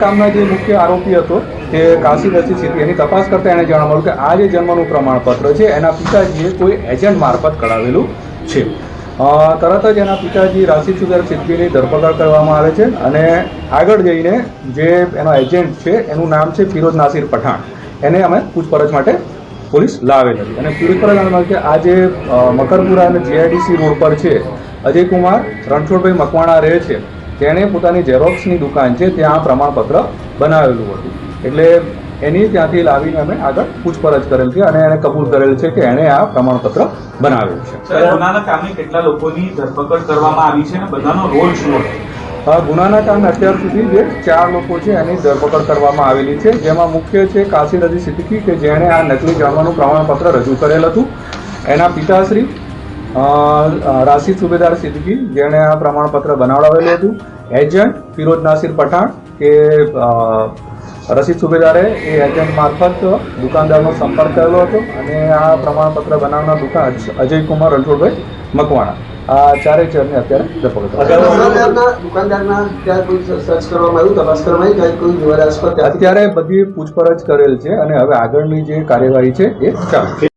કામના જે મુખ્ય આરોપી હતો તે કાશી રશીદ સિદ્દીકી, એની તપાસ કરતા એને જાણવા મળ્યું કે આ જે જન્મનું પ્રમાણપત્ર છે એના પિતાજીએ કોઈ એજન્ટ મારફત કઢાવેલું છે. તરત જ એના પિતાજી રાશિદ સિદ્દીકીની ધરપકડ કરવામાં આવે છે અને આગળ જઈને જે એનો એજન્ટ છે એનું નામ છે ફિરોઝ નાસિર પઠાણ. એને અમે પૂછપરછ માટે પોલીસ લાવેલ હતી અને પૂછપરછ કે આ જે મકરપુરા અને જીઆઈડીસી રોડ પર છે અજયકુમાર રણછોડભાઈ મકવાણા રહે છે, તેણે પોતાની ઝેરોક્સની દુકાન છે ત્યાં પ્રમાણપત્ર બનાવેલું હતું. એટલે એની ત્યાંથી લાવીને અમે આગળ પૂછપરછ કરેલ છે અને એણે કબૂલ કરેલ છે કે એણે આ પ્રમાણપત્ર બનાવેલું છે. ગુનાના કામે કેટલા લોકોની ધરપકડ કરવામાં આવી છે અને બધાનો રોલ શું હતો? ગુનાના કામે અત્યાર સુધી જે 4 લોકો છે એની ધરપકડ કરવામાં આવેલી છે, જેમાં મુખ્ય છે કાશી રશીદ સિદ્દીકી કે જેણે આ નકલી જન્મનું પ્રમાણપત્ર રજૂ કરેલ હતું. એના પિતાશ્રી રાશિદ સુબેદાર સિદ્દીકી જેણે આ પ્રમાણપત્ર બનાવડાવેલું હતું. એજન્ટ ફિરોઝ નાસિર પઠાણ કે રશીદ સુબેદારે એ એજન્ટ મારફત દુકાનદારનો સંપર્ક કરેલો હતો અને આ પ્રમાણપત્ર બનાવનાર અજયકુમાર રણછોડભાઈ મકવાણા, આ 4 જણને અત્યારે અત્યારે બધી પૂછપરછ કરેલ છે અને હવે આગળની જે કાર્યવાહી છે એ ચાલુ છે.